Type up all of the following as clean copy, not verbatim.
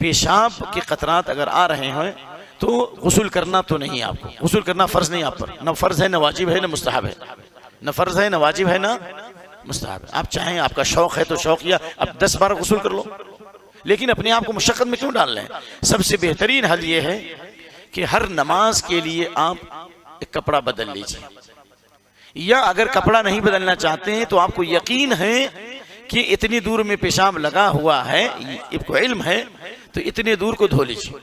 पेशाब के कतरात अगर आ रहे हैं तो गुस्ल करना तो नहीं, आपको गुस्ल करना फ़र्ज नहीं आप पर, न फ़र्ज है, न वाजिब है, न मुस्तहब है, न फ़र्ज है, न वाजिब है, न मुस्तहब है। आप चाहें, आपका शौक़ है तो शौक़, या अब 10 बार गुस्ल कर लो, लेकिन अपने आप को मुशक्क़त में क्यों डाल रहे हैं? सबसे बेहतरीन हल ये है कि हर नमाज के लिए आप एक कपड़ा बदल लीजिए, या अगर कपड़ा नहीं बदलना चाहते हैं तो आपको यकीन है कि इतनी दूर में पेशाब लगा हुआ है, आपको इल्म है, तो इतने दूर को धो लीजिए।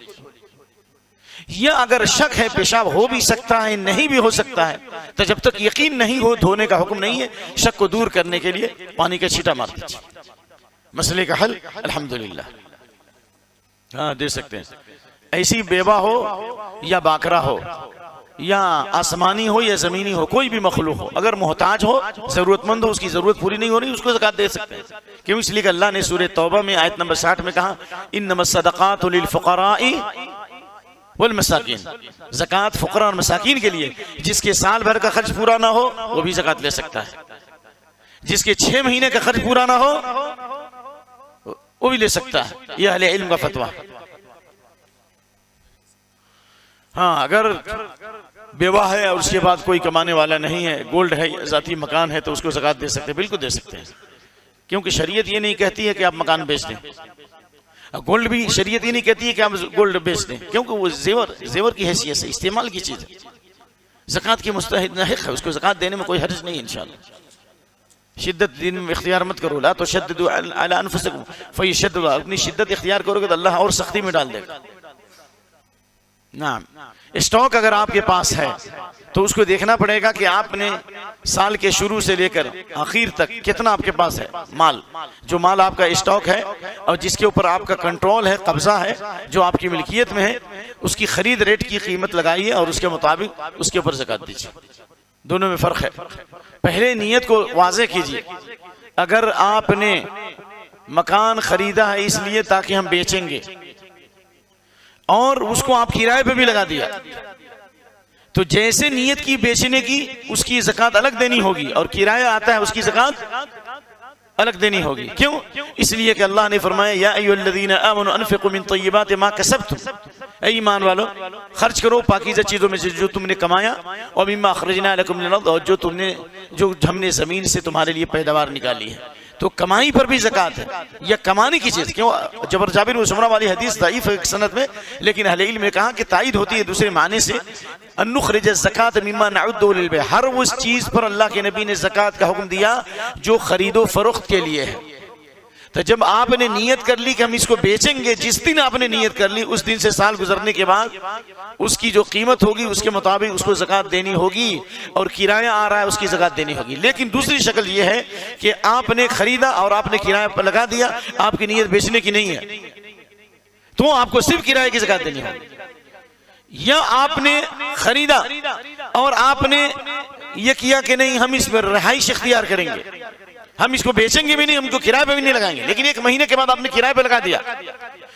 या अगर शक है पेशाब हो भी सकता है, नहीं भी हो सकता है, तो जब तक यकीन नहीं हो धोने का हुक्म नहीं है, शक को दूर करने के लिए पानी का छींटा मार दीजिए। मसले का हल अल्हम्दुलिल्लाह। हाँ, दे सकते हैं। ऐसी बेवा हो या बाकरा हो या आसमानी हो या जमीनी हो, कोई भी मखलूक हो, अगर मोहताज हो, जरूरतमंद हो, उसकी जरूरत पूरी नहीं हो रही, उसको ज़कात दे सकते हैं। क्यों? इसलिए कि अल्लाह ने सूरह तौबा में आयत नंबर 60 में कहा, इन्नमस सदक़ातु लिल फ़ुक़राई वल मसाकीन, ज़कात फ़ुक़रा और मसाकीन के लिए। जिसके साल भर का खर्च पूरा ना हो वो भी ज़कात ले सकता है, जिसके 6 महीने का खर्च पूरा ना हो वो भी ले सकता है। यह अहले इल्म का फतवा। हाँ, अगर बेवा है और उसके बाद कोई कमाने वाला नहीं है, गोल्ड है, ज़ाती मकान है, तो उसको ज़कात दे सकते हैं, बिल्कुल दे सकते हैं। क्योंकि शरीयत ये नहीं कहती है कि आप मकान बेच दें, गोल्ड भी शरीयत ये नहीं कहती है कि आप गोल्ड बेच दें, क्योंकि वो जेवर की हैसियत से इस्तेमाल की चीज़ है, ज़कात की मुस्तहिक़ है, उसको ज़कात देने में कोई हर्ज नहीं है। इंशाअल्लाह शिद्दत दिन में इख्तियार मत करो, ला तुशद्दिदू अला अनफुसिकुम फयशद्दद, अपनी शिद्दत इख्तियार करोगे तो अल्लाह और सख्ती में डाल देगा। नाम स्टॉक अगर आपके पास है तो उसको देखना पड़ेगा कि आपने साल के शुरू से लेकर आखिर तक कितना आपके पास है माल, जो माल आपका स्टॉक है और जिसके ऊपर आपका कंट्रोल है, कब्जा है, जो आपकी मिल्कियत में है, उसकी खरीद रेट की कीमत लगाइए और उसके मुताबिक उसके ऊपर ज़कात दीजिए। दोनों में फ़र्क है। पहले नीयत को वाज़े कीजिए। अगर आपने मकान खरीदा है इसलिए ताकि हम बेचेंगे और उसको आप किराए पे भी लगा दिया, तो जैसे नीयत की बेचने की, उसकी ज़कात अलग देनी होगी, और किराया आता है उसकी ज़कात अलग देनी होगी। क्यों? इसलिए कि अल्लाह ने फरमाया, या अय्युहल्लज़ीना आमनू अनफ़िक़ू मिन तय्यिबाति मा कसबतुम, ऐ ईमान वालो खर्च करो पाकीज़ा चीज़ों में से जो तुमने कमाया, और मिम्मा अख़रजना लकुम मिनल अर्ज़, और जो हमने ज़मीन से तुम्हारे लिए पैदावार निकाली है। तो कमाई पर भी ज़कात है, या कमाने की चीज़। क्यों? जाबिर बिन समुरा वाली हदीस दईफ़ है सनद में, लेकिन अहले इल्म ने कहा कि तायीद होती है दूसरे माने से, अन्नुख़रिज ज़कात मिम्मा नअद्दु लिल बे, हर उस चीज़ पर अल्लाह के नबी ने ज़कात का हुक्म दिया जो खरीदो फरोख्त के लिए है। तो जब आपने नियत कर ली कि हम इसको बेचेंगे, जिस दिन आपने नियत कर ली उस दिन से साल गुजरने के बाद उसकी जो कीमत होगी उसके मुताबिक उसको ज़कात देनी होगी, और किराया आ रहा है उसकी ज़कात देनी होगी। लेकिन दूसरी शक्ल ये है कि आपने खरीदा और आपने किराया पर लगा दिया, आपकी नियत बेचने की नहीं है, तो आपको सिर्फ किराए की ज़कात देनी होगी। या आपने खरीदा और आपने ये किया कि नहीं हम इसमें रहाइश इख्तियार करेंगे, हम इसको बेचेंगे भी नहीं, हमको किराए पे भी नहीं लगाएंगे, लेकिन 1 महीने के बाद आपने किराए पे लगा दिया,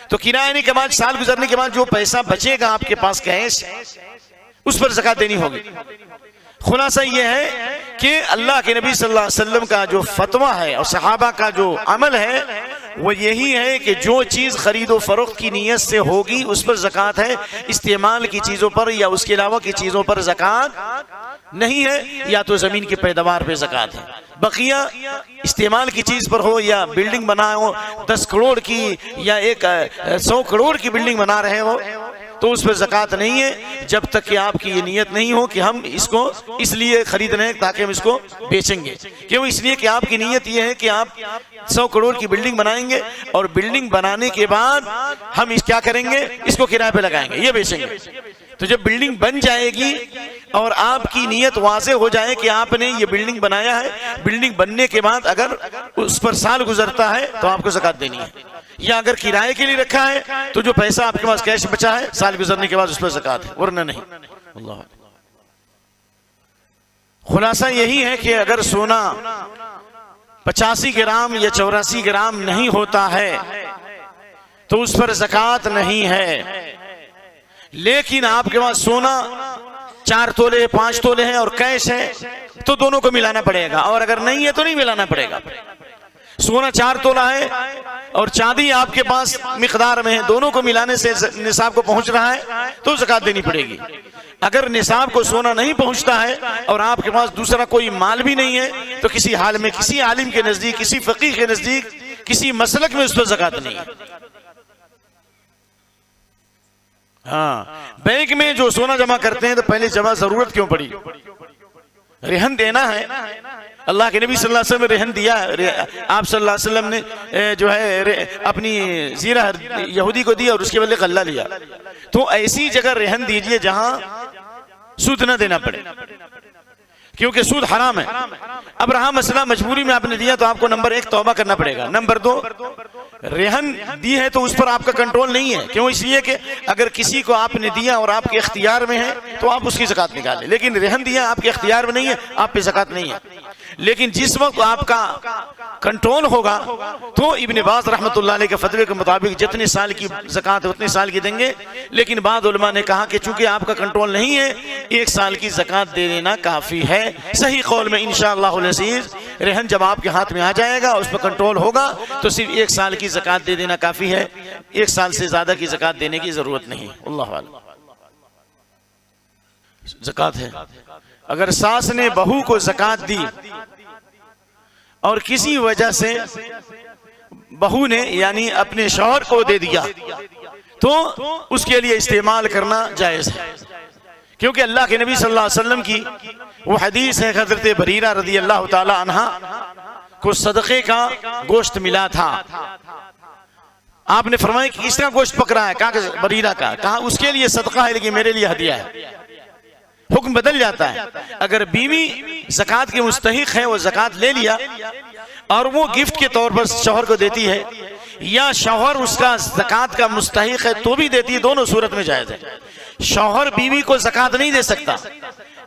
तो किराए के बाद साल गुजरने के बाद जो पैसा बचेगा आपके पास कैश, उस पर ज़कात देनी होगी। खुलासा यह है कि अल्लाह के नबी सल्लल्लाहु अलैहि वसल्लम का जो फतवा है और सहाबा का जो अमल है वो यही है कि जो चीज़ खरीदो फरोख्त की नीयत से होगी उस पर ज़कात है, इस्तेमाल की चीज़ों पर या उसके अलावा की चीज़ों पर ज़कात नहीं है, या तो ज़मीन की पैदावार पे ज़कात है। बकिया इस्तेमाल की चीज़ पर हो, या बिल्डिंग बनाओ 10 करोड़ की या 100 करोड़ की बिल्डिंग बना रहे हो, तो उस पर ज़कात नहीं है जब तक कि आपकी ये नीयत नहीं हो कि हम इसको इसलिए खरीद रहे हैं ताकि हम इसको बेचेंगे। क्यों? इसलिए कि आपकी नीयत ये है कि आप 100 करोड़ की बिल्डिंग बनाएंगे और बिल्डिंग बनाने के बाद हम इस क्या करेंगे, इसको किराए पे लगाएंगे, ये बेचेंगे। तो जब बिल्डिंग बन जाएगी और आपकी नीयत वाज़े हो जाए कि आपने ये बिल्डिंग बनाया है, बिल्डिंग बनने के बाद अगर उस पर साल गुजरता है तो आपको ज़कात देनी है, या अगर किराए के लिए रखा है तो जो पैसा आपके पास कैश बचा है साल गुजरने के बाद उस पर ज़कात है, वरना नहीं। अल्लाह। खुलासा यही है कि अगर सोना 85 ग्राम या 84 ग्राम नहीं होता है तो उस पर ज़कात नहीं है, लेकिन आपके पास सोना 4 तोले 5 तोले है और कैश है तो दोनों को मिलाना पड़ेगा, और अगर नहीं है तो नहीं मिलाना पड़ेगा। सोना 4 तोला है और चांदी आपके पास मिकदार में है, दोनों को मिलाने से निसाब को पहुंच रहा है तो ज़कात देनी पड़ेगी। अगर निसाब को सोना नहीं पहुंचता है और आपके पास दूसरा कोई माल भी नहीं है तो किसी हाल में किसी आलिम के नजदीक, किसी फकीह के नजदीक, किसी मसलक में उस पर ज़कात नहीं है। हाँ, बैंक में जो सोना जमा करते हैं तो पहले जमा जरूरत क्यों पड़ी? रेहन देना है। अल्लाह के नबी सल्लल्लाहु अलैहि वसल्लम ने रेहन दिया। आप सल्लल्लाहु अलैहि वसल्लम ने जो है अपनी जीरा यहूदी को दी और उसके बदले गल्ला लिया। तो ऐसी जगह रेहन दीजिए जहां सूद न देना पड़े, क्योंकि सूद हराम है। अब रहा मसला मजबूरी में आपने दिया तो आपको नंबर 1 तौबा करना पड़ेगा। नंबर 2, रेहन दी है तो उस पर आपका कंट्रोल नहीं है। क्यों? इसलिए कि अगर किसी को आपने दिया और आपके इख्तियार में है तो आप उसकी ज़कात निकालें, लेकिन रेहन दिया आपके इख्तियार में नहीं है, आप पे ज़कात नहीं है। लेकिन जिस वक्त आपका कंट्रोल होगा तो इब्न बाज रहमतुल्लाह अलैह के फतवे के मुताबिक जितने साल की ज़कात है उतने साल की देंगे। लेकिन बाद उलमा ने कहा कि चूंकि आपका कंट्रोल नहीं है, 1 साल की ज़कात दे देना काफ़ी है। सही कौल में इंशाअल्लाह अज़ीज़ रेहन जब आपके हाथ में आ जाएगा, उस पर कंट्रोल होगा तो सिर्फ 1 साल की ज़कात दे देना काफ़ी है। 1 साल से ज़्यादा की ज़कात देने की ज़रूरत नहीं। अल्लाह वाला ज़कात है। अगर सास ने बहू को ज़कात दी और किसी वजह से बहू ने यानी अपने शौहर को दे दिया तो उसके लिए इस्तेमाल करना जायज़ है, क्योंकि अल्लाह के नबी सल्लल्लाहु अलैहि वसल्लम की वो हदीस है, हज़रत बरीरा रज़ी अल्लाह ताला अन्हा को सदक़े का गोश्त मिला था। आपने फरमाया कि किसका गोश्त पकड़ा है? कहा बरीरा का। कहा उसके लिए सदका है लेकिन मेरे लिए हदिया है। हुक्म बदल जाता है। अगर बीवी ज़कात के मुस्तहिक है, वो ज़कात ले लिया और वो गिफ्ट के तौर पर शौहर को देती है, या शौहर उसका ज़कात का मुस्तहिक है तो भी देती है, दोनों सूरत में जायज़ है। शौहर बीवी को ज़कात नहीं दे सकता,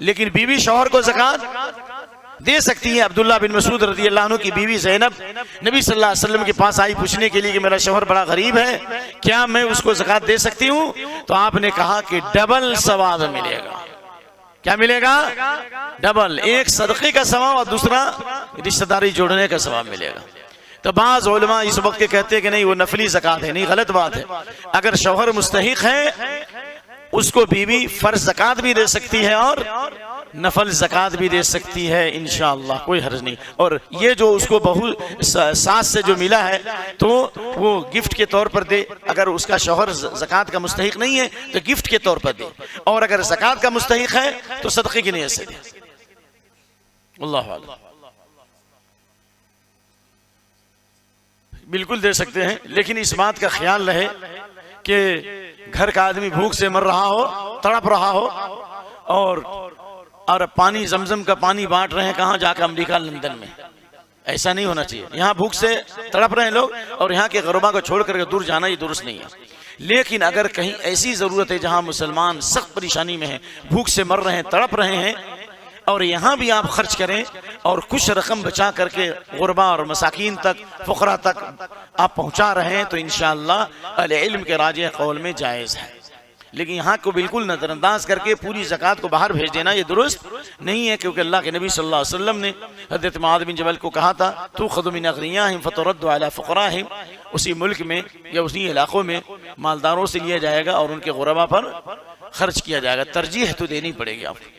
लेकिन बीवी शौहर को ज़कात दे सकती है। अब्दुल्लाह बिन मसूद रज़ी अल्लाह अन्हु की बीवी ज़ैनब नबी सल्लल्लाहु अलैहि वसल्लम के पास आई पूछने के लिए कि मेरा शौहर बड़ा गरीब है, क्या मैं उसको ज़कात दे सकती हूँ? तो आपने कहा कि डबल सवाब मिलेगा। क्या मिलेगा? डबल। एक सदक़े का सवाब और दूसरा रिश्तेदारी जोड़ने का सवाब मिलेगा। तो बाज़ उलमा इस वक्त के कहते हैं कि नहीं वो नफली ज़कात है। नहीं, गलत बात है। अगर शौहर मुस्तहिक है उसको बीवी फ़र्ज़ ज़कात भी दे सकती है और नफल ज़कात भी दे सकती है, इंशाअल्लाह कोई हर्ज नहीं। और ये जो उसको बहू सास से जो मिला है तो वो गिफ्ट के तौर पर दे। अगर उसका शौहर ज़कात का मुस्तहिक नहीं है तो गिफ्ट के तौर पर दे, और अगर ज़कात का मुस्तहिक है तो सदक़े की नियत से दे। अल्लाह अल्लाह। बिल्कुल दे सकते हैं, लेकिन इस बात का ख्याल रहे कि घर का आदमी भूख से मर रहा हो, तड़प रहा हो, और पानी जमजम का पानी बांट रहे हैं कहाँ जाकर? अमेरिका, लंदन में। ऐसा नहीं होना चाहिए। यहाँ भूख से तड़प रहे हैं लोग और यहाँ के गरबा को छोड़ करके दूर जाना ये दुरुस्त नहीं है। लेकिन अगर कहीं ऐसी ज़रूरत है जहाँ मुसलमान सख्त परेशानी में हैं, भूख से मर रहे हैं, तड़प रहे हैं, और यहाँ भी आप खर्च करें और कुछ रकम बचा करके गुरबा और मसाकीन तक, फ़ुकरा तक आप पहुँचा रहे हैं तो इंशाअल्लाह अहले इल्म के राजे कौल में जायज़ है। लेकिन यहाँ को बिल्कुल नज़रअंदाज करके पूरी ज़कात को बाहर भेज देना ये दुरुस्त नहीं है, क्योंकि अल्लाह के नबी सल्लल्लाहु अलैहि वसल्लम ने हज़रत मुआज़ बिन जबल को कहा था तू ख़ुज़ु मिन अग़नियाहिम फ़तुरद्दु अला फ़ुक़राहिम। उसी मुल्क में या उसी इलाक़ों में मालदारों से लिया जाएगा और उनके गुरबा पर खर्च किया जाएगा। तरजीह तो देनी पड़ेगी आपको।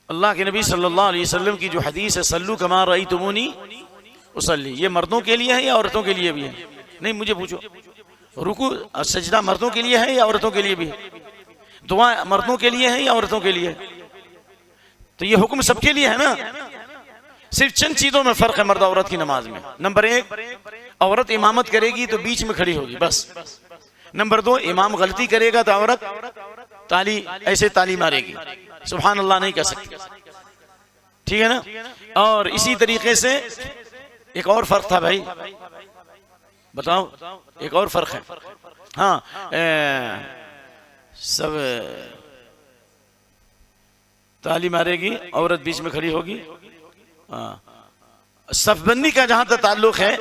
अल्लाह के नबी सल्लल्लाहु अलैहि वसल्लम की जो हदीस है सल्लू कमा रअयतुमूनी उसल्ली, ये मर्दों के लिए है या औरतों के लिए भी है? नहीं, मुझे पूछो। रुकू और सजदा मर्दों के लिए है या औरतों के लिए भी है? दुआ मर्दों के लिए है या औरतों के लिए? तो ये हुक्म सबके लिए है ना। सिर्फ चंद चीजों में फर्क है मर्द औरत की नमाज में। नंबर 1, औरत इमामत करेगी तो बीच में खड़ी होगी बस। नंबर 2, इमाम गलती करेगा तो औरत ताली ऐसे ताली मारेगी, सुभान अल्लाह नहीं कह सकती। ठीक है ना। और इसी तरीके से एक और फर्क था भाई, बताओ एक और फर्क है। हाँ, सब ताली मारेगी, औरत बीच में खड़ी होगी। हाँ, सफबंदी का जहां तक ताल्लुक है,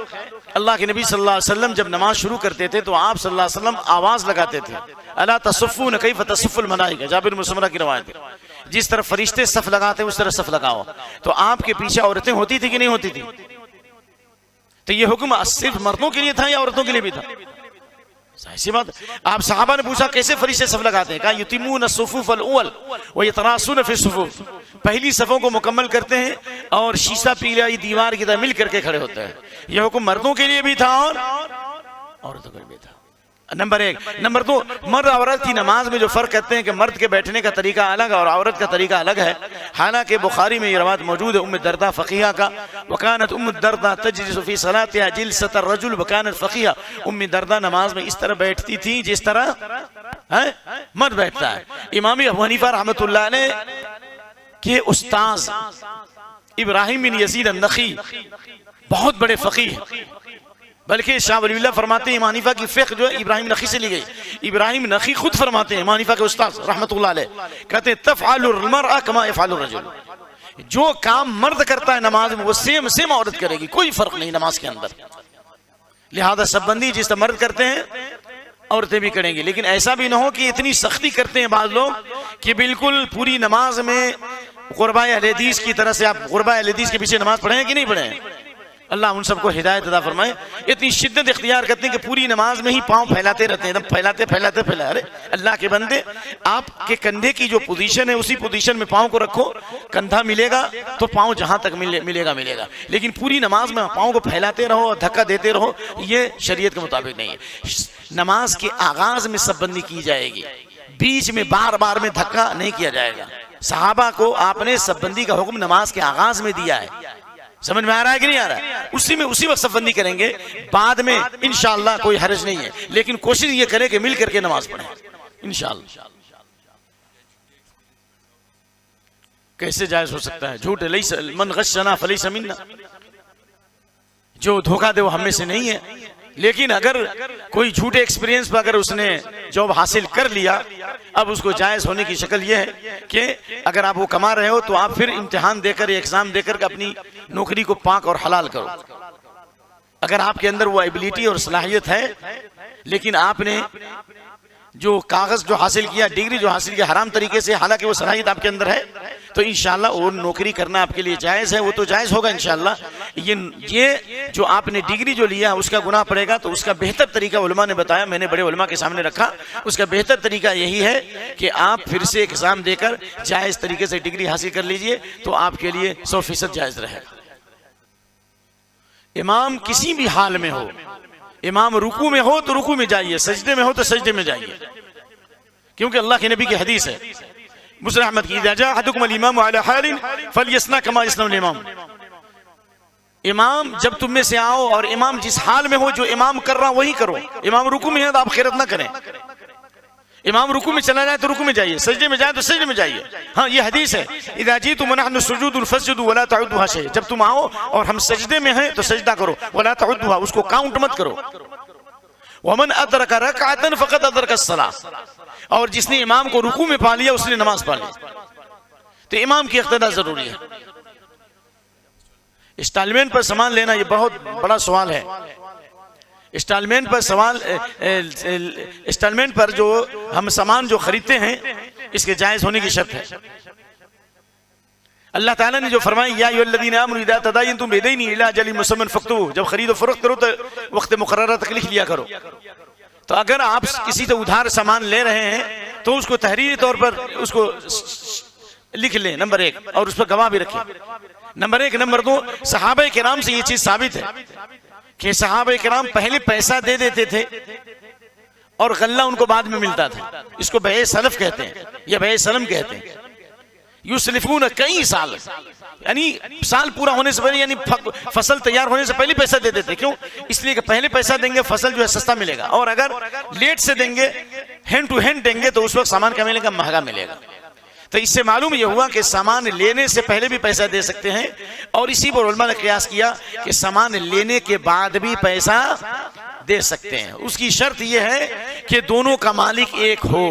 अल्लाह के नबी सल्लल्लाहु अलैहि वसल्लम जब नमाज शुरू करते थे तो आप सल्लल्लाहु अलैहि वसल्लम आवाज लगाते थे, अला तसफ़ून कैफ़ तसफ़ुल मलाइका, जाबिर बिन मुसम्मरा की रवायत है, जिस तरह फरिश्ते सफ लगाते उस तरह सफ लगाओ। तो आपके पीछे औरतें होती थी कि नहीं होती थी? तो ये हुक्म सिर्फ मर्दों के लिए था या औरतों के लिए भी था? ऐसी बात। आप सहाबा ने पूछा कैसे फरिश्ते सफ लगाते हैं? कहा युतिमून अस्सुफ़ूफ़ अल-अव्वल व यतरासून फी अस्सुफ़ूफ़, पहली सफों को मुकम्मल करते हैं और शीशा पीला दीवार की तरह मिल करके खड़े होते हैं। यह हुक्म मर्दों के लिए भी था और औरतों के लिए भी था। नंबर एक। नंबर दो, मर्द औरत की नमाज में जो फर्क करते हैं कि मर्द के बैठने का तरीका अलग और औरत का तरीका अलग है। हालांकि बुखारी में ये रवायत मौजूद है उम्मे दर्दा फ़क़ीहा का, वकानत उम्मे दर्दा तजलिसु फ़ी सलातिहा जिलसत रजुल वकानत फ़क़ीहा, उम्मे दर्दा नमाज में इस तरह बैठती थी जिस तरह मर्द बैठता है। इमाम अबू हनीफा रहमतुल्लाह अलैह के उस्ताद इब्राहिम बिन यजीद अन-नख़ी बहुत बड़े फ़क़ीह, बल्कि शाह वलीउल्लाह फरमाते हैं इमाम हनीफा की फ़िक़्ह जो है इब्राहिम नख़ी से ली गई। इब्राहिम नख़ी खुद फरमाते हैं, इमाम हनीफा के उस्ताद रहमतुल्लाह अलैह, कहते हैं तफ़अलुल मरअ कमा यफ़अलुर रजुल, जो काम मर्द करता है नमाज में वो सेम सेम औरत करेगी, कोई फर्क नहीं नमाज के अंदर। लिहाजा सबबंदी जिस तरह मर्द करते हैं औरतें भी करेंगी, लेकिन ऐसा भी ना हो कि इतनी सख्ती करते हैं बाज़ लोग कि बिल्कुल पूरी नमाज में ग़ुरबाए अहले हदीस की तरह से आप ग़ुरबाए अहले हदीस के पीछे नमाज पढ़ें कि नहीं पढ़ें? अल्लाह उन सबको हिदायत अता फरमाए। इतनी शिद्दत इख्तियार करते हैं कि पूरी नमाज में ही पाँव फैलाते रहते हैं, एकदम फैलाते फैलाते फैला। अरे अल्लाह के बंदे, आपके कंधे की जो पोजीशन है उसी पोजीशन में पाँव को रखो, कंधा मिलेगा तो पाँव जहाँ तक मिलेगा मिलेगा, लेकिन पूरी नमाज में पाँव को फैलाते रहो और धक्का देते रहो, ये शरीयत के मुताबिक नहीं है। नमाज के आगाज में सबबंदी की जाएगी, बीच में बार बार में धक्का नहीं किया जाएगा। सहाबा को आपने सबबंदी का हुक्म नमाज के आगाज में दिया है, समझ में आ रहा है कि नहीं आ रहा है? उसी वक्त सबबंदी करेंगे, बाद में इंशाअल्लाह कोई हर्ज नहीं है, लेकिन कोशिश ये करें कि मिल करके नमाज पढ़ें इंशाअल्लाह। कैसे जायज हो सकता है? झूठ लैस मन गश्शना फलैस मिन्ना, जो धोखा दे वो हम में से नहीं है। लेकिन अगर कोई झूठे एक्सपीरियंस पर अगर उसने जॉब हासिल कर लिया, अब उसको जायज होने की शक्ल यह है कि अगर आप वो कमा रहे हो तो आप फिर इम्तिहान देकर एग्जाम देकर अपनी नौकरी को पाक और हलाल करो। अगर आपके अंदर वो एबिलिटी और सलाहियत है, लेकिन आपने जो कागज जो हासिल किया, डिग्री जो हासिल किया हराम तरीके से, हालांकि वो सलाहियत आपके अंदर है, तो इंशाल्लाह वो नौकरी करना आपके लिए जायज़ है, वो तो जायज़ होगा इंशाल्लाह। ये जो आपने डिग्री जो लिया उसका गुनाह पड़ेगा, तो उसका बेहतर तरीका उलमा ने बताया, मैंने बड़े उलमा के सामने रखा, उसका बेहतर तरीका यही है कि आप फिर से एग्ज़ाम देकर जायज़ तरीके से डिग्री हासिल कर लीजिए, तो आपके लिए 100% जायज़ रहेगा। इमाम किसी भी हाल में हो, इमाम रुकू में हो तो रुकू में जाइए, सजदे में हो तो सजदे में जाइए, क्योंकि अल्लाह के नबी की हदीस है मुस्लिम अहमद की, इज़ा जाअ अहदुकुम अल-इमामु अला हालिन फलयस्ना कमा यसनउल इमाम। इमाम जब तुम में से आओ और इमाम जिस हाल में हो, जो इमाम कर रहा वही करो। इमाम रुकू में है तो आप खैरत ना करें, इमाम रुकू में चला जाए तो रुकू में जाइए, सजदे में जाए तो सजदे में जाइए। हाँ, ये हदीस है, इज़ा जीतुम नहनु सुजूदुल फस्जुदू वला तउद्दुहा शै, जब तुम आओ और हम सजदे में हैं तो सजदा करो, वला तउद्दुहा, उसको काउंट मत करो। वमन अदरका रकअतन फक़द अदरका अस्सलाह, और जिसने इमाम को रुकू में पा लिया उसने नमाज पा ली। तो इमाम की इक़्तिदा जरूरी है। इंस्टॉलमेंट पर सामान लेना ये बहुत बड़ा सवाल है। इंस्टॉलमेंट पर इंस्टॉलमेंट पर जो हम सामान जो खरीदते हैं, इसके जायज होने की शर्त है। अल्लाह ताला ने जो फरमाया, या अय्युहल्लज़ीना आमनू इज़ा तदायनतुम बिदैनि इला अजलिन मुसम्मन फक्तुबूहु, जब खरीदो फरोख्त करो तो वक्त मुकर्ररा तक लिख लिया करो। तो अगर आप किसी से उधार सामान ले रहे हैं तो उसको तहरीरी तौर पर उसको लिख लें, नंबर एक, और उस पर गवाह भी रखें, नंबर एक। नंबर दो, सहाबा किराम से ये चीज साबित है कि सहाबा किराम पहले पैसा दे देते थे और गल्ला उनको बाद में मिलता था। इसको बहे सलफ कहते हैं या बहे सलम कहते हैं। युसलिफून कई साल, यानी साल पूरा होने से पहले, यानी फसल तैयार होने से पहले पैसा दे देते। क्यों? इसलिए कि पहले पैसा देंगे फसल जो है सस्ता मिलेगा, और अगर लेट से देंगे, हैंड टू हैंड देंगे, तो उस वक्त सामान क्या मिलेगा? महंगा मिलेगा। तो इससे मालूम यह हुआ कि सामान लेने से पहले भी पैसा दे सकते हैं, और इसी पर उलमा ने कियास किया कि सामान लेने के बाद भी पैसा दे सकते हैं। उसकी शर्त यह है कि दोनों का मालिक एक हो।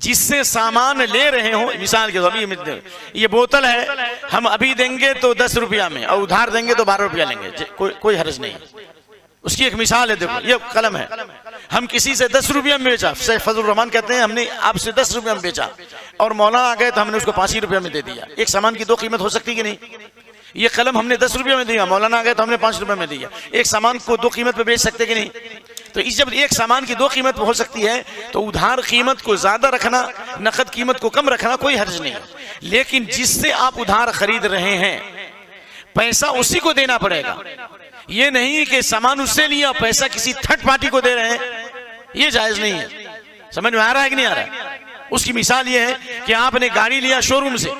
जिससे सामान ले रहे हो, मिसाल के तौर पर ये बोतल है, हम अभी देंगे तो 10 रुपया में और उधार देंगे तो 12 रुपया लेंगे, कोई हर्ज नहीं है। उसकी एक मिसाल है, देखो ये कलम है, हम किसी से 10 रुपया में बेचा, शेख फजलुर रहमान कहते हैं हमने आपसे 10 रुपया में बेचा और मौलाना आ गए तो हमने उसको 5 ही रुपया में दे दिया। एक सामान की दो कीमत हो सकती कि नहीं? ये कलम हमने 10 रुपया में दिया, मौलाना आ गए तो हमने 5 रुपये में दिया। एक सामान को दो कीमत पे बेच सकते कि नहीं? तो इस जब एक सामान की दो कीमत हो सकती है तो उधार कीमत को ज्यादा रखना, नकद कीमत को कम रखना कोई हर्ज नहीं है। लेकिन जिससे आप उधार खरीद रहे हैं पैसा उसी को देना पड़ेगा। ये नहीं कि सामान उससे लिया पैसा किसी थर्ड पार्टी को दे रहे हैं, ये जायज नहीं है। समझ में आ रहा है कि नहीं आ रहा है? उसकी मिसाल ये है कि आपने गाड़ी लिया शोरूम से,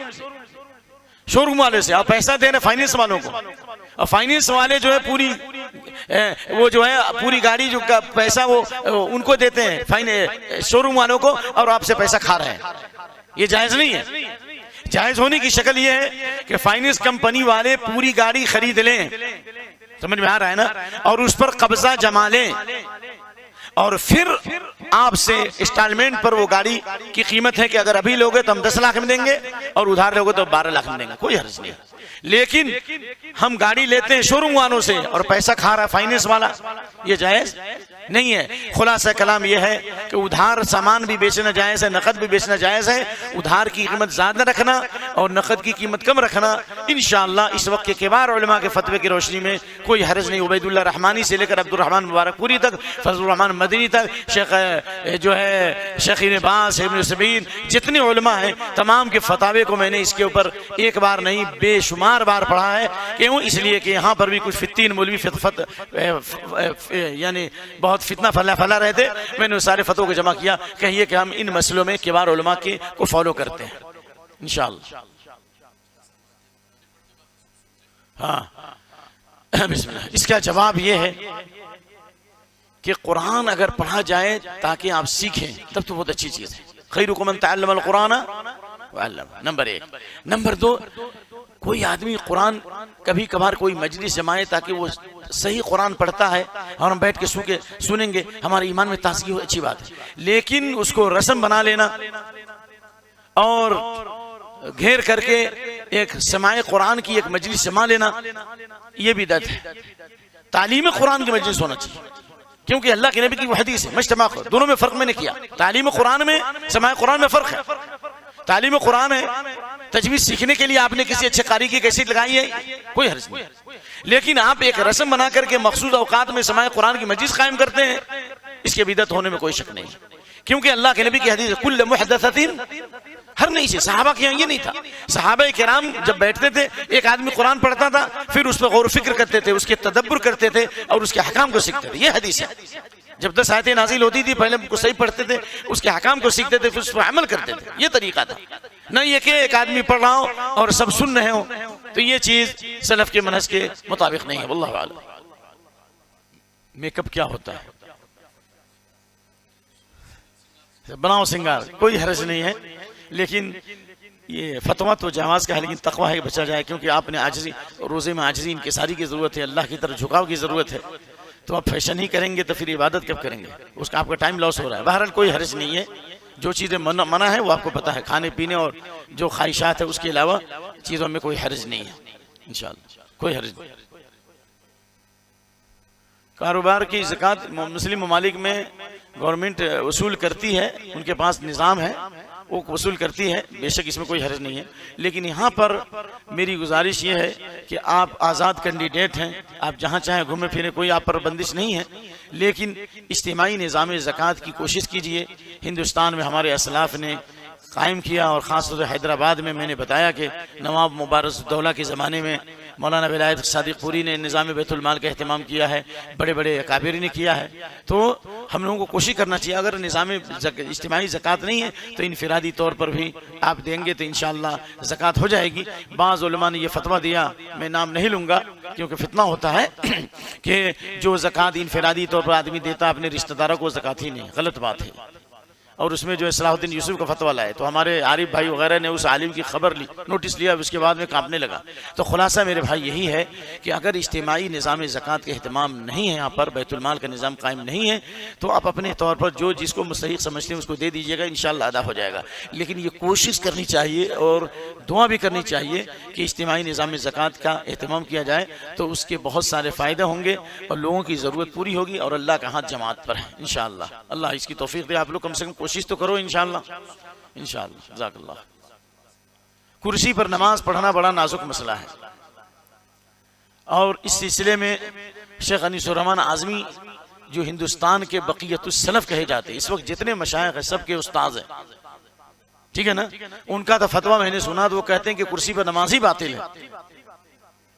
शोरूम वाले से आप पैसा दे रहे फाइनेंस वालों को, और फाइनेंस वाले जो है पूरी वो जो है पूरी गाड़ी जो का पैसा वो उनको देते हैं शोरूम वालों को, और आपसे पैसा खा रहे हैं। ये जायज नहीं है। जायज होने की शक्ल ये है कि फाइनेंस कंपनी वाले पूरी गाड़ी खरीद लें, समझ में आ रहा है ना, और उस पर कब्जा जमा लें और फिर आपसे इंस्टॉलमेंट पर वो गाड़ी की कीमत है कि अगर अभी लोगे तो हम 10 लाख में देंगे और उधार लोगे तो 12 लाख में देंगे, कोई हर्ज नहीं है। लेकिन हम गाड़ी लेते हैं शोरूम वालों से और पैसा खा रहा है फाइनेंस वाला, ये जायज नहीं है। खुलासा कलाम यह है कि उधार सामान भी बेचना जायज है, नकद भी बेचना जायज है। उधार की कीमत ज्यादा रखना और नकद की कीमत कम रखना इंशाअल्लाह इस वक्त के किबार उलमा के फतवे की रोशनी में कोई हर्ज नहीं। उबैदुल्लाह रहमानी से लेकर अब्दुल रहमान मुबारकपुरी तक, फजलुर रहमान मदनी तक, शेख जो है शेख इब्न बाज, इब्न सबीन, जितने उलमा हैं तमाम के फतावे को मैंने इसके ऊपर एक बार नहीं बेशुमार बार पढ़ा है। क्यों? इसलिए कि यहाँ पर भी कुछ फित्तीन मौलवी यानी बहुत फितना फैला रहे थे। मैंने सारे फतों को जमा किया, कहिए कि हम इन मसलों में किबार उलमा के को फॉलो करते हैं इंशाअल्लाह। हाँ, बिस्मिल्लाह। इसका जवाब यह है कि कुरान अगर पढ़ा जाए ताकि आप सीखें तब तो बहुत अच्छी चीज है। खैरुकुम मन तअल्लमल कुरान व अल्लम, नंबर 1। नंबर 2, कोई आदमी कुरान कभी कभार कोई मजलिस जमाए ताकि वो सही कुरान पढ़ता है और हम बैठ के सुनेंगे, हमारे ईमान में ताज़गी हो, अच्छी बात है। लेकिन उसको रस्म बना लेना और घेर करके एक समाए कुरान की एक मजलिस जमा लेना, ये बिदअत है। तालीम कुरान की मजलिस होना चाहिए, क्योंकि अल्लाह के नबी की वो हदीस है मज्तमा, दोनों में फर्क मैंने किया। तालीम कुरान में समाए कुरान में फर्क है। तालीम कुरान है तजवीज सीखने के लिए आपने किसी अच्छे कारी की कैसेट लगाई है, कोई हर्ज नहीं। लेकिन आप एक रस्म बना करके मखसूस औकात में समाए कुरान की मजलिस कायम करते हैं, इसके बिदअत होने में कोई शक नहीं, क्योंकि अल्लाह के नबी की हदीस है कुल्लु मुहद्दसतिन, हर नहीं से। सहाबा के यहाँ ये नहीं था। सहाबा किराम जब बैठते थे एक आदमी कुरान पढ़ता था, फिर उस पर गौर फिक्र करते थे, उसके तदब्बुर करते थे और उसके हकाम को सीखते थे। ये हदीस है। जब 10 आयतें नाजिल होती थी पहले उनको सही पढ़ते थे, उसके हकाम को सीखते थे, फिर उस पर अमल करते थे। ये तरीका था, न ये कि एक आदमी पढ़ रहा हो और सब सुन रहे हो, तो ये चीज सलफ के मनहज के मुताबिक नहीं है। वल्लाहु आलम। मेकअप क्या होता है? बनाओ सिंगार, कोई हर्ज नहीं है, लेकिन ये फतवा तो जवाज का है, लेकिन तकवा है बचा जाए, क्योंकि आपने आजिज़ी रोजे में आजिज़ी इंकिसारी की जरूरत है, अल्लाह की तरफ झुकाव की जरूरत है। तो आप फैशन ही करेंगे तो फिर इबादत कब करेंगे? उसका आपका टाइम लॉस हो रहा है। बहरहाल कोई हर्ज नहीं है। जो चीज़ें मना है वो आपको पता है, खाने पीने और जो ख्वाहिशात है उसके अलावा चीज़ों में कोई हर्ज नहीं है इंशाअल्लाह, कोई हर्ज नहीं। कारोबार की ज़कात मुस्लिम ममालिक में गवर्नमेंट वसूल करती है, उनके पास निज़ाम है, वो वसूल करती है, बेशक इसमें कोई हर्ज नहीं है। लेकिन यहाँ पर मेरी गुजारिश ये है कि आप आज़ाद कैंडिडेट हैं, आप जहाँ चाहें घूमे फिरे, कोई आप पर बंदिश नहीं है, लेकिन इज्तिमाई निज़ाम ज़कात की कोशिश कीजिए। हिंदुस्तान में हमारे असलाफ़ ने कायम किया, और ख़ास तौर से हैदराबाद में मैंने बताया कि नवाब मुबारक-उद-दौला के ज़माने में मौलाना विलायत सादिक पूरी ने निज़ाम बैतुल माल का अहतमाम किया है, बड़े बड़े अकाबिर ने किया है। तो हम लोगों को कोशिश करना चाहिए, अगर निज़ाम इज्तिमाई ज़कात नहीं है तो इनफरादी तौर पर भी आप देंगे तो इंशाअल्लाह ज़कात हो जाएगी। बाज़ उलमा ने यह फतवा दिया, मैं नाम नहीं लूँगा क्योंकि फितना होता है कि जो ज़कात इनफरादी तौर पर आदमी देता अपने रिश्तेदारों को ज़कात ही नहीं, गलत बात है। और उसमें जो है सलाहुद्दीन यूसुफ का फतवा लाए, तो हमारे आरिफ भाई वगैरह ने उस आलिम की खबर ली, नोटिस लिया, उसके बाद में कांपने लगा। तो खुलासा मेरे भाई यही है कि अगर इज्तिमाई निज़ाम ज़कात के अहतमाम नहीं है, यहाँ पर बैतुलमाल का निज़ाम कायम नहीं है, तो आप अपने तौर पर जो जिसको मुस्तहिक़ समझते हैं उसको दे दीजिएगा, इंशाअल्लाह अदा हो जाएगा। लेकिन ये कोशिश करनी चाहिए और दुआ भी करनी चाहिए कि इज्तिमाई निज़ाम ज़कात का अहतमाम किया जाए, तो उसके बहुत सारे फ़ायदे होंगे और लोगों की ज़रूरत पूरी होगी और अल्लाह का हाथ जमात पर है इंशाअल्लाह। अल्लाह इसकी तौफीक दे। आप लोग कम से कम कोशिश तो करो इंशाअल्लाह, इंशाअल्लाह। जज़ाकल्लाह। कुर्सी पर नमाज पढ़ना बड़ा नाजुक मसला है और इस सिलसिले में शेख अनीसुर्रहमान आज़मी जो हिंदुस्तान के बक़ियतुस सलफ़ कहे जाते हैं, इस वक्त जितने मशाइख़ हैं सब के उस्ताद हैं, ठीक है ना, उनका तो फतवा मैंने सुना, तो वो कहते हैं कि कुर्सी पर नमाज ही बातिल है,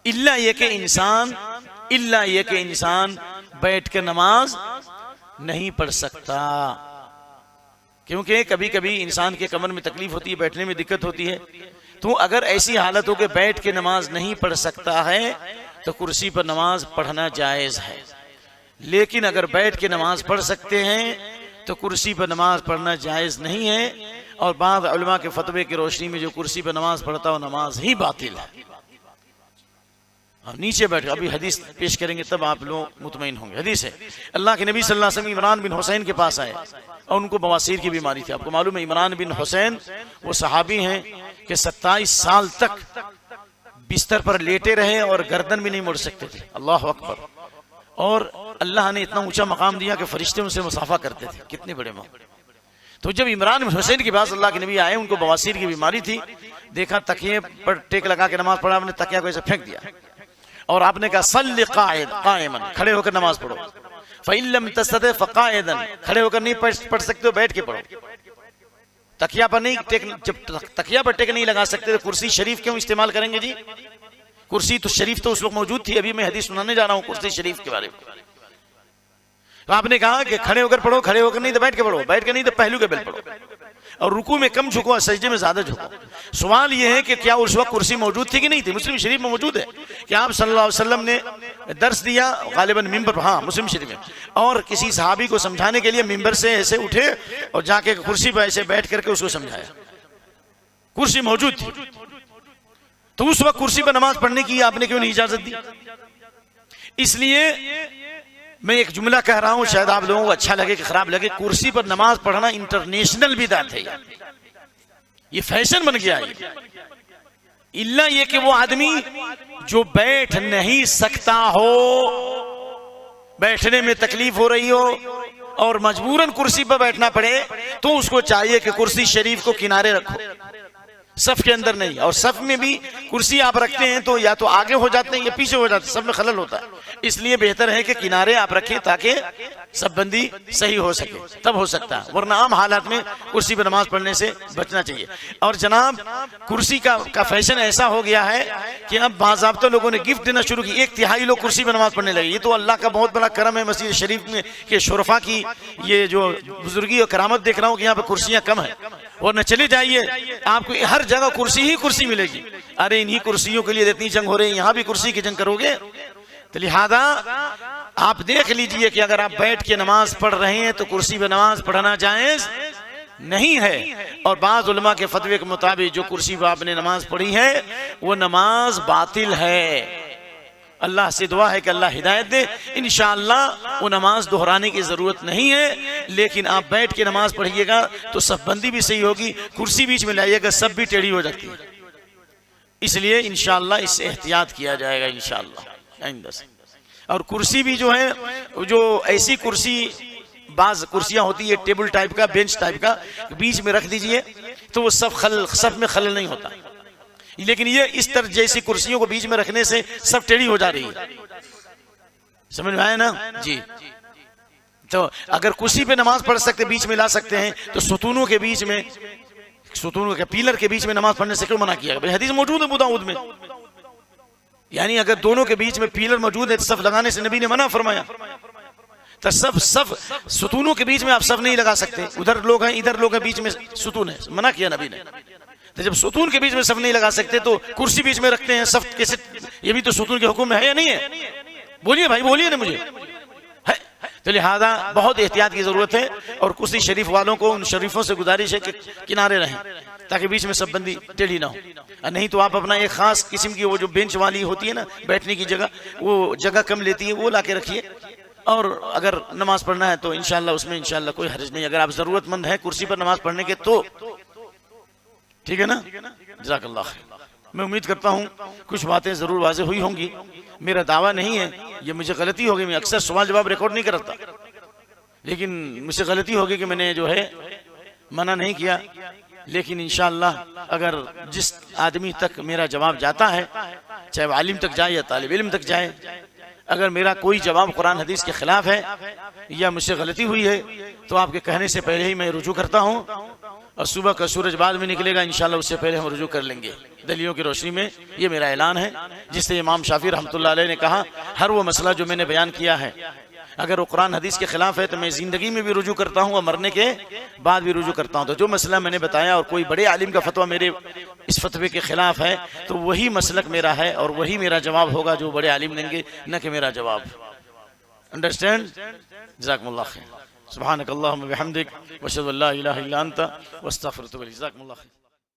इल्ला ये कि इंसान बैठ कर नमाज नहीं पढ़ सकता, क्योंकि कभी कभी इंसान के कमर में तकलीफ होती है, बैठने में दिक्कत होती है। तो अगर ऐसी हालत हो कि बैठ के नमाज नहीं पढ़ सकता है तो कुर्सी पर नमाज पढ़ना जायज़ है। लेकिन अगर बैठ के नमाज पढ़ सकते हैं तो कुर्सी पर नमाज पढ़ना जायज़ नहीं है, और बाद उलमा के फतवे की रोशनी में जो कुर्सी पर नमाज पढ़ता हो नमाज ही बातिल है। नीचे बैठ, अभी हदीस पेश करेंगे तब आप लोग मुतमईन होंगे। हदीस है, अल्लाह के नबी सल्लल्लाहु अलैहि वसल्लम इमरान बिन हुसैन के पास आए और उनको बवासीर की बीमारी थी। आपको मालूम है इमरान बिन हुसैन वो सहाबी हैं कि 27 साल तक बिस्तर पर लेटे रहे और गर्दन भी नहीं मोड़ सकते थे। अल्लाह अकबर। और अल्लाह ने इतना ऊंचा मकाम दिया कि फरिश्ते उनसे मुसाफा करते थे, कितने बड़े मकाम। तो जब इमरान बिन हुसैन के पास अल्लाह के नबी आए, उनको बवासीर की बीमारी थी, देखा तकिए पर टेक लगा के नमाज पढ़ा, आपने तकिया को ऐसे फेंक दिया और आपने कहा सल्लि कायमन, खड़े होकर नमाज पढ़ो, फ़इल्लम तस्तति फ़क़ाइदन, खड़े होकर नहीं पढ़ सकते हो बैठ के पढ़ो। तकिया पर नहीं टेक, जब तकिया पर टेक नहीं लगा सकते तो कुर्सी शरीफ क्यों इस्तेमाल करेंगे जी? कुर्सी तो शरीफ तो उस वक्त मौजूद थी, अभी मैं हदीस सुनाने जा रहा हूँ कुर्सी शरीफ के बारे में। तो आपने कहा कि खड़े होकर पढ़ो, खड़े होकर नहीं तो बैठ के पढ़ो, बैठ के नहीं तो पहलू के बल पढ़ो, और रुकू में कम झुको, सजदे में ज्यादा झुको। सवाल यह है कि क्या उस वक्त कुर्सी मौजूद थी कि नहीं थी? मुस्लिम शरीफ में मौजूद है कि आप सल्लल्लाहु अलैहि वसल्लम ने दर्स दिया गालिबन मिंबर पर, हाँ मुस्लिम शरीफ में, और किसी सहाबी को समझाने के लिए मिंबर से ऐसे उठे और जाके कुर्सी पर ऐसे बैठ करके उसको समझाया, कुर्सी मौजूद थी। तो उस वक्त कुर्सी पर नमाज पढ़ने की आपने क्यों नहीं इजाजत दी? इसलिए मैं एक जुमला कह रहा हूं, शायद आप लोगों को अच्छा लगे कि खराब लगे, कुर्सी पर नमाज पढ़ना इंटरनेशनल बिदअत है, ये फैशन बन गया है। इल्ला ये कि वो आदमी जो बैठ नहीं सकता हो, बैठने में तकलीफ हो रही हो और मजबूरन कुर्सी पर बैठना पड़े, तो उसको चाहिए कि कुर्सी शरीफ को किनारे रखो, सफ के अंदर नहीं। और सफ में भी कुर्सी आप रखते हैं तो या तो आगे हो जाते हैं या पीछे हो जाते हैं, सब में खलल होता है। इसलिए बेहतर है कि किनारे आप रखें ताकि सब बंदी सही हो सके, तब हो सकता है, वरना आम हालात में कुर्सी पर नमाज पढ़ने से बचना चाहिए। और जनाब कुर्सी का फैशन ऐसा हो गया है कि अब बाज़ाब्ता लोगों ने गिफ्ट देना शुरू की, 1/3 लोग कुर्सी पर नमाज पढ़ने लगे। ये तो अल्लाह का बहुत बड़ा करम है मस्जिद शरीफ में के शुरफा की ये जो बुजुर्गी और करामत देख रहा हूँ कि यहाँ पर कुर्सियाँ कम है, और न चले जाइए आपको हर जगह कुर्सी ही कुर्सी मिलेगी। अरे इन्हीं कुर्सियों के लिए इतनी जंग हो रही है, यहाँ भी कुर्सी की जंग करोगे? तो लिहाजा आप देख लीजिए कि अगर आप बैठ के नमाज पढ़ रहे हैं तो कुर्सी पे नमाज पढ़ना जायज नहीं है। और बाज़ उलमा के फतवे के मुताबिक जो कुर्सी पर आपने नमाज पढ़ी है वो नमाज बातिल है। अल्लाह से दुआ है कि अल्लाह हिदायत दे, इंशाअल्लाह वो नमाज दोहराने की ज़रूरत नहीं है। लेकिन आप बैठ के नमाज पढ़िएगा तो सब बंदी भी सही होगी, कुर्सी बीच में लाइएगा सब भी टेढ़ी हो जाती है। इसलिए इंशाअल्लाह इससे एहतियात किया जाएगा इंशाअल्लाह। और कुर्सी भी जो है, जो ऐसी कुर्सी, बाज़ कुर्सियाँ होती है टेबल टाइप का, बेंच टाइप का, बीच में रख दीजिए तो वो सब में खलल नहीं होता। लेकिन ये इस तरह जैसी कुर्सियों को बीच में रखने से सब टेढ़ी हो जा रही है, समझ में आया ना जी? तो अगर कुर्सी पे नमाज पढ़ सकते, बीच में ला सकते हैं, तो सुतूनों के बीच में, सुतूनों के पिलर के बीच में नमाज पढ़ने से क्यों मना किया? भाई हदीस मौजूद है अबू दाऊद में, यानी अगर दोनों के बीच में पिलर मौजूद है तो सफ लगाने से नबी ने मना फरमाया। तो सफ सुतूनों के बीच में आप सफ नहीं लगा सकते, उधर लोग हैं इधर लोग हैं, बीच में सुतून है, मना किया नबी ने। तो जब सुतून के बीच में सफ नहीं लगा सकते तो कुर्सी बीच में रखते हैं, सफ कैसे? ये भी तो सुतून के हुक्म में है या नहीं है? बोलिए भाई, बोलिए ना मुझे है। तो लिहाजा बहुत एहतियात की ज़रूरत है। और कुर्सी शरीफ वालों को उन शरीफों से गुजारिश है कि किनारे रहें, ताकि बीच में सब बंदी टेढ़ी ना हो। और नहीं तो आप अपना एक ख़ास किस्म की वो जो बेंच वाली होती है ना बैठने की जगह, वो जगह कम लेती है, वो ला के रखिए। और अगर नमाज पढ़ना है तो इंशाल्लाह उसमें इंशाल्लाह कोई हर्ज नहीं। अगर आप ज़रूरतमंद हैं कुर्सी पर नमाज पढ़ने के तो ठीक है ना। जज़ाकल्लाह खैर। मैं उम्मीद करता हूँ कुछ बातें ज़रूर वाज़ेह हुई होंगी। मेरा दावा नहीं है, ये मुझे गलती हो गई। मैं अक्सर सवाल जवाब रिकॉर्ड नहीं करता, लेकिन मुझसे गलती हो गई कि मैंने जो है मना नहीं किया। लेकिन इंशाअल्लाह अगर जिस आदमी तक मेरा जवाब जाता है, चाहे वो आलिम तक जाए या तालिब इल्म तक जाए, अगर मेरा कोई जवाब कुरान हदीस के खिलाफ है या मुझसे गलती हुई है तो आपके कहने से पहले ही मैं रुजू करता हूँ। और सुबह का सूरज बाद में निकलेगा इंशाल्लाह, उससे पहले हम रुजू कर लेंगे दलीलों की रोशनी में। ये मेरा ऐलान है, जिससे इमाम शाफी रहमतुल्लाह अलैह ने कहा हर वो मसला जो मैंने बयान किया है अगर वो कुरान हदीस के खिलाफ है तो मैं ज़िंदगी में भी रुजू करता हूँ और मरने के बाद भी रुजू करता हूँ। तो जो मसला मैंने बताया और कोई बड़े आलिम का फतवा मेरे इस फतवे के खिलाफ है तो वही मसलक मेरा है और वही मेरा जवाब होगा जो बड़े आलिम देंगे, न कि मेरा जवाब। अंडरस्टैंड? जज़ाकुमुल्लाह खैर। सुब्हानकल्लाहुम्मा व बिहम्दिक व अशहदु अल्ला इलाहा इल्ला अंता व अस्तगफिरुका व अतूबु इलैक। जज़ाकुमुल्लाह खैर।